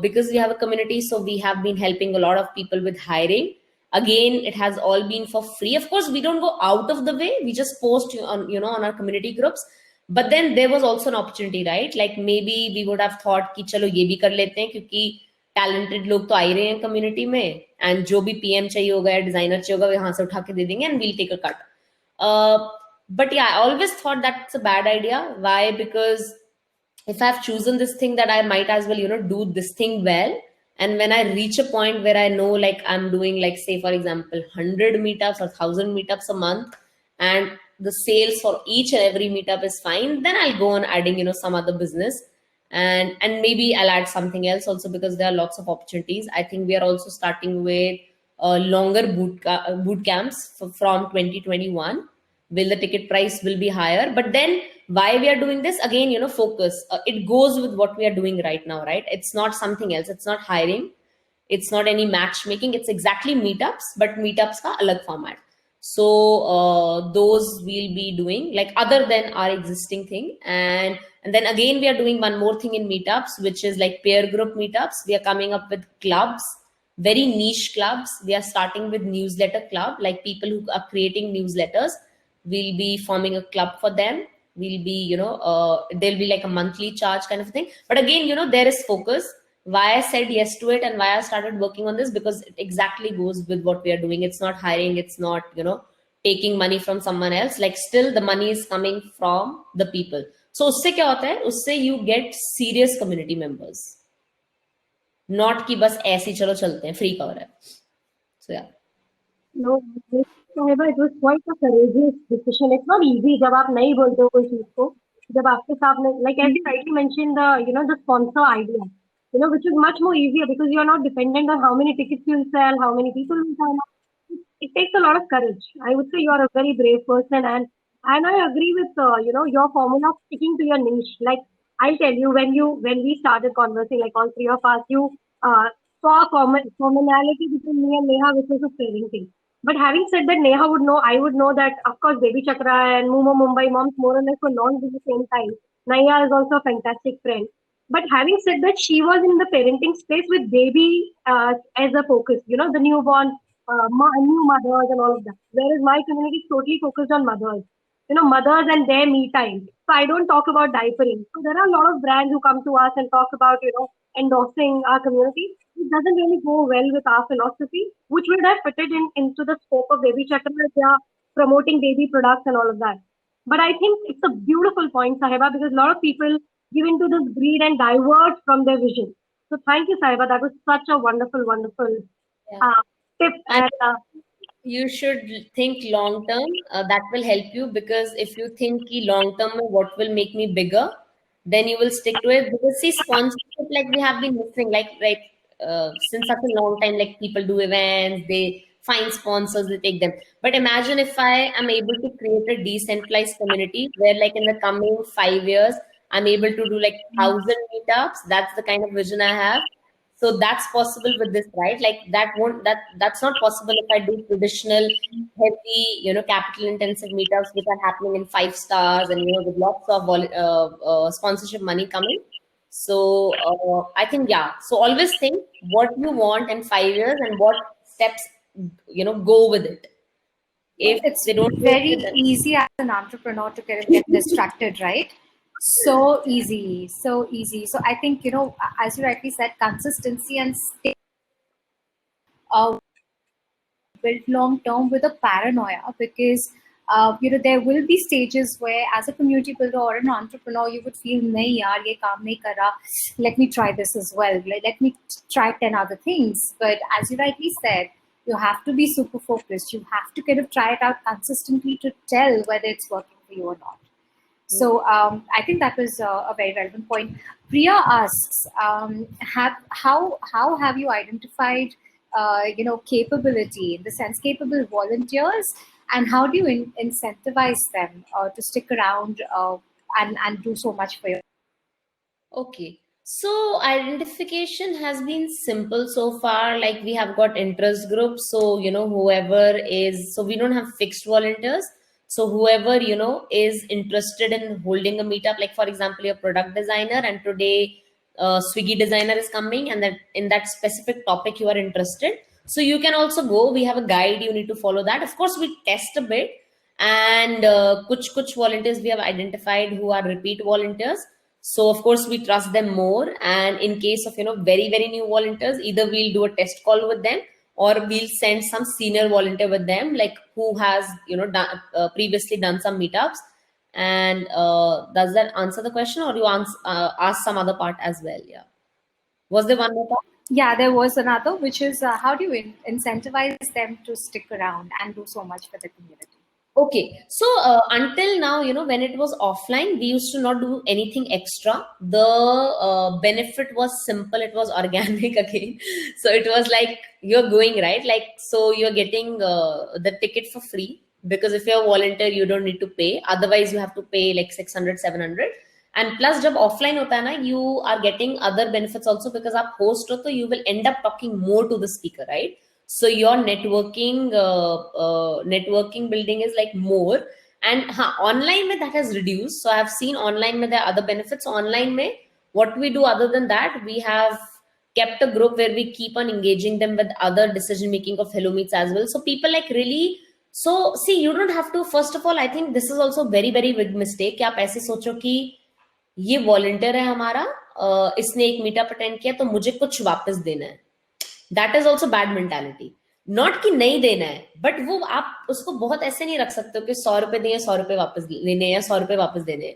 because we have a community, so we have been helping a lot of people with hiring. Again, it has all been for free. Of course, we don't go out of the way, we just post on on our community groups. But then there was also an opportunity, right? Like maybe we would have thought कि चलो ये भी कर लेते हैं, क्योंकि talented लोग तो आ ही रहे हैं कम्युनिटी में, एंड जो भी पीएम चाहिए होगा या डिजाइनर चाहिए होगा, यहाँ से उठा के दे देंगे, and we'll take a cut. But yeah, I always thought that's a bad idea. Why? Because if I've chosen this thing, that I might as well do this thing well. And when I reach a point where I know like I'm doing, like say for example 100 meetups or 1000 meetups a month, and the sales for each and every meetup is fine, then I'll go on adding some other business. And maybe I'll add something else also, because there are lots of opportunities. I think we are also starting with longer boot camps from 2021. Will the ticket price will be higher? But then why we are doing this again? Focus. It goes with what we are doing right now, right? It's not something else. It's not hiring. It's not any matchmaking. It's exactly meetups, but meetups ka alag format. So those we'll be doing like other than our existing thing. And then again, we are doing one more thing in meetups, which is like peer group meetups. We are coming up with clubs, very niche clubs. We are starting with newsletter club, like people who are creating newsletters. We'll be forming a club for them. We'll be, there'll be like a monthly charge kind of thing. But again, there is focus. Why I said yes to it and why I started working on this, because it exactly goes with what we are doing. It's not hiring. It's not, taking money from someone else. Like still the money is coming from the people. So usse kya hota hai? Usse you get serious community members. Not कि बस ऐसे ही चलो चलते हैं, free cover है. So yeah. No, Sahiba, it was quite a courageous decision. It's not easy जब आप नहीं बोलते हो कोई चीज को, जब आपके सामने, like as you rightly mentioned, the sponsor idea, which is much more easier because you are not dependent on how many tickets you will sell, how many people will sign up. It takes a lot of courage. I would say you are a very brave person, and I agree with your formula of sticking to your niche. Like I'll tell you, when we started conversing, like all three of us, you saw a commonality between me and Neha, which was a parenting. But having said that, Neha would know, I would know that, of course, Baby Chakra and Mumo Mumbai moms more or less were launched at the same time. Naya is also a fantastic friend. But having said that, she was in the parenting space with baby as a focus, the newborn, new mothers and all of that. Whereas my community is totally focused on mothers, mothers and their me time. So I don't talk about diapering. So there are a lot of brands who come to us and talk about, endorsing our community. It doesn't really go well with our philosophy, which would have fitted into the scope of Baby Chakra if they are promoting baby products and all of that. But I think it's a beautiful point, Sahiba, because a lot of people give into this greed and divert from their vision. So thank you, Sahiba. That was such a wonderful, wonderful tip. And you should think long term. That will help you, because if you think long term, what will make me bigger, then you will stick to it. Because see, sponsorship, like we have been missing, like since such a long time. Like people do events, they find sponsors, they take them. But imagine if I am able to create a decentralized community where, like in the coming 5 years, I'm able to do like 1,000 meetups. That's the kind of vision I have. So that's possible with this, right? Like that's not possible if I do traditional heavy, capital intensive meetups which are happening in 5 stars and with lots of sponsorship money coming. So I think, yeah, so always think what you want in 5 years and what steps go with it. If it's they don't very easy as an entrepreneur to kind of get distracted, right? So easy. So I think, as you rightly said, consistency and stay built long term with a paranoia, because there will be stages where as a community builder or an entrepreneur, you would feel, nahi yaar, ye kaam nahi kar raha. Let me try this as well. Let me try 10 other things. But as you rightly said, you have to be super focused. You have to kind of try it out consistently to tell whether it's working for you or not. So I think that was a very relevant point. Priya asks, how have you identified capability, in the sense capable volunteers, and how do you incentivize them to stick around and do so much for you? Okay. So identification has been simple so far. Like we have got interest groups. So, whoever is, so we don't have fixed volunteers. So whoever, is interested in holding a meetup, like for example, you're a product designer and today Swiggy designer is coming, and that in that specific topic you are interested. So you can also go. We have a guide. You need to follow that. Of course, we test a bit, and kuch volunteers we have identified who are repeat volunteers. So of course we trust them more. And in case of very very new volunteers, either we'll do a test call with them, or we'll send some senior volunteer with them, like who has previously done some meetups. And does that answer the question, or you ask some other part as well? Yeah. Was there one more part? Yeah, there was another, which is how do you incentivize them to stick around and do so much for the community? Okay, so until now, when it was offline, we used to not do anything extra. The benefit was simple, it was organic again. So it was like you're going, right? Like, so you're getting the ticket for free, because if you're a volunteer, you don't need to pay. Otherwise, you have to pay like 600, 700. And plus, जब offline होता है ना, you are getting other benefits also, because आप host हो, तो you will end up talking more to the speaker, right? So your networking building is like more. And online mein that has reduced. So I have seen online mein there are other benefits. Online mein, what we do other than that, we have kept a group where we keep on engaging them with other decision making of Hello Meets as well. So people like really, so see, you don't have to, first of all, I think this is also very very big mistake कि आप ऐसे सोचो कि ये volunteer है हमारा, इसने एक मीटअप अटेंड किया तो मुझे कुछ वापस देना है. That is also bad mentality. Not कि नहीं देना है, बट वो आप उसको बहुत ऐसे नहीं रख सकते हो कि 100 रुपए दें, 100 रुपए वापस लेने या 100 रुपए वापस देने.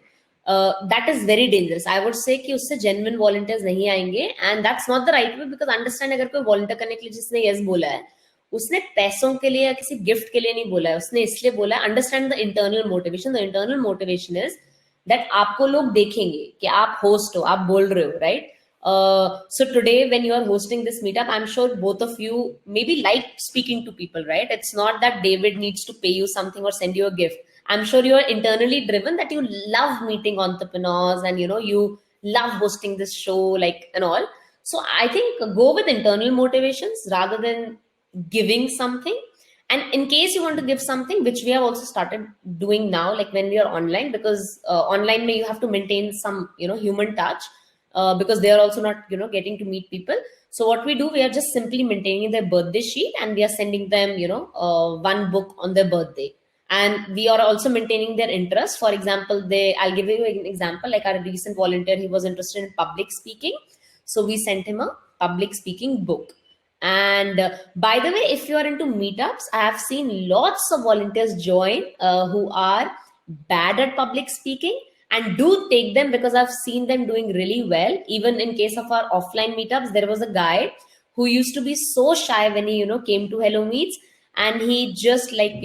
That is very dangerous. I would say कि उससे जेन्युइन वॉलंटियर्स नहीं आएंगे, and that's not the right way. Because understand, अगर कोई वॉलंटियर करने के लिए जिसने यस बोला है, उसने पैसों के लिए या किसी गिफ्ट के लिए नहीं बोला है, उसने इसलिए बोला है. Understand the internal motivation. The internal motivation is that आपको लोग देखेंगे कि आप होस्ट हो, आप बोल रहे हो, right? So today when you are hosting this meetup, I'm sure both of you maybe like speaking to people, right? It's not that David needs to pay you something or send you a gift. I'm sure you are internally driven, that you love meeting entrepreneurs and you love hosting this show, like, and all. So I think go with internal motivations rather than giving something. And in case you want to give something, which we have also started doing now, like when we are online, because online you have to maintain some human touch, because they are also not getting to meet people. So what we do, we are just simply maintaining their birthday sheet, and we are sending them one book on their birthday. And we are also maintaining their interest. For example, I'll give you an example. Like our recent volunteer, he was interested in public speaking, so we sent him a public speaking book. And by the way, if you are into meetups, I have seen lots of volunteers join who are bad at public speaking, and do take them, because I've seen them doing really well. Even in case of our offline meetups, there was a guy who used to be so shy when he came to Hello Meets, and he just like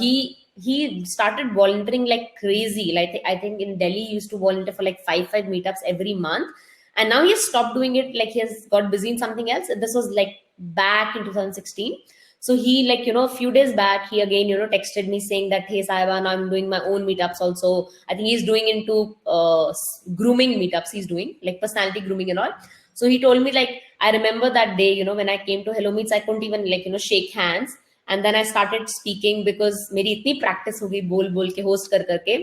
he started volunteering like crazy. Like I think in Delhi he used to volunteer for like five meetups every month, and now he has stopped doing it. Like he has got busy in something else. This was like back in 2016. So he, like, a few days back, he again, texted me saying that, hey, Saiba, now I'm doing my own meetups also. I think he's doing into grooming meetups. He's doing like personality grooming and all. So he told me, like, I remember that day, when I came to Hello Meets, I couldn't even like, shake hands. And then I started speaking because meri itni practice ho gayi bol ke host kar ke.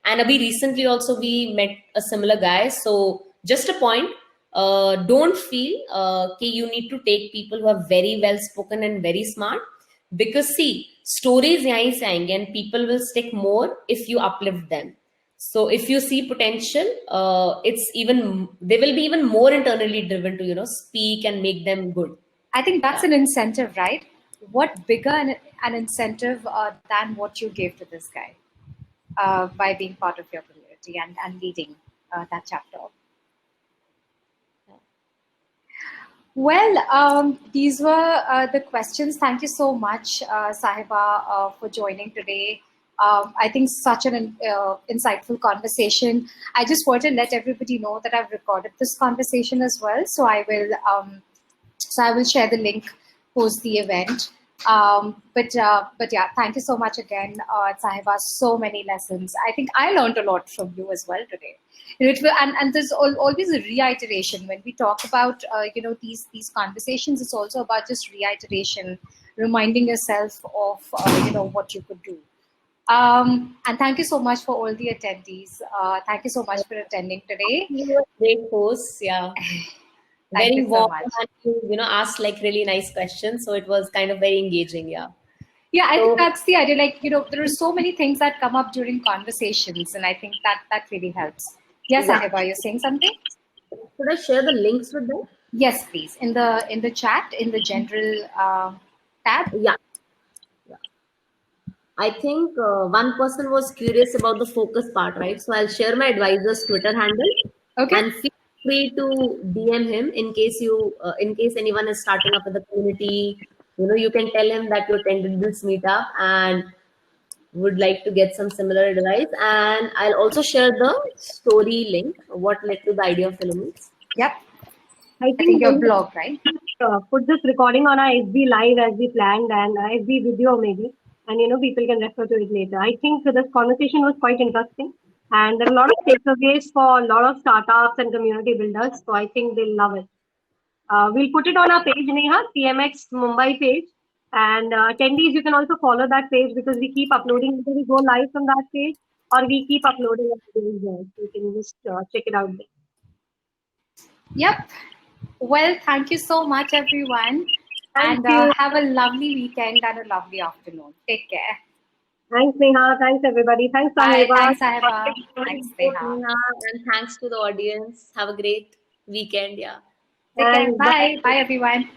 And abhi recently also we met a similar guy. So just a point, don't feel you need to take people who are very well spoken and very smart, because see, stories yahi se aayenge, and people will stick more if you uplift them. So if you see potential, they will be even more internally driven to speak and make them good. I think that's an incentive, right? What bigger an incentive than what you gave to this guy by being part of your community and leading that chapter. Well, these were the questions. Thank you so much, Sahiba, for joining today. I think such an insightful conversation. I just want to let everybody know that I've recorded this conversation as well. So I will share the link post the event. But yeah, thank you so much again, Sahiba. So many lessons. I think I learned a lot from you as well today. And there's always a reiteration when we talk about these conversations. It's also about just reiteration, reminding yourself of what you could do. And thank you so much for all the attendees. Thank you so much for attending today. You were great host, yeah. Very warm, so and asked like really nice questions, so it was kind of very engaging, yeah. Yeah, I think that's the idea. Like, there are so many things that come up during conversations, and I think that really helps. Yes, yeah. Sahiba, you're saying something? Should I share the links with them? Yes, please. In the chat, in the general tab. Yeah. I think one person was curious about the focus part, right? So I'll share my advisor's Twitter handle. Okay. And feel free to DM him in case anyone is starting up with the community. You can tell him that you attended this meetup, and would like to get some similar advice. And I'll also share the story link, what led to the idea of Philomeets. Yep. I I think your we'll blog, right? put this recording on our SB live as we planned, and SB video maybe, and people can refer to it later. I think this conversation was quite interesting, and there are a lot of takeaways for a lot of startups and community builders. So I think they'll love it. We'll put it on our page, Neha, CMX Mumbai page, and attendees, you can also follow that page because we keep uploading until we go live from that page, or we keep uploading our videos there. So you can just check it out there. Yep. Well, thank you so much, everyone. Thank And you. have a lovely weekend and a lovely afternoon. Take care. Thanks, Neha. Thanks, everybody. Thanks, Bye. Saheba. Thanks, Saheba. Thanks, Neha. And thanks to the audience. Have a great weekend. Yeah. Take care. Thanks. Bye. Bye, everyone.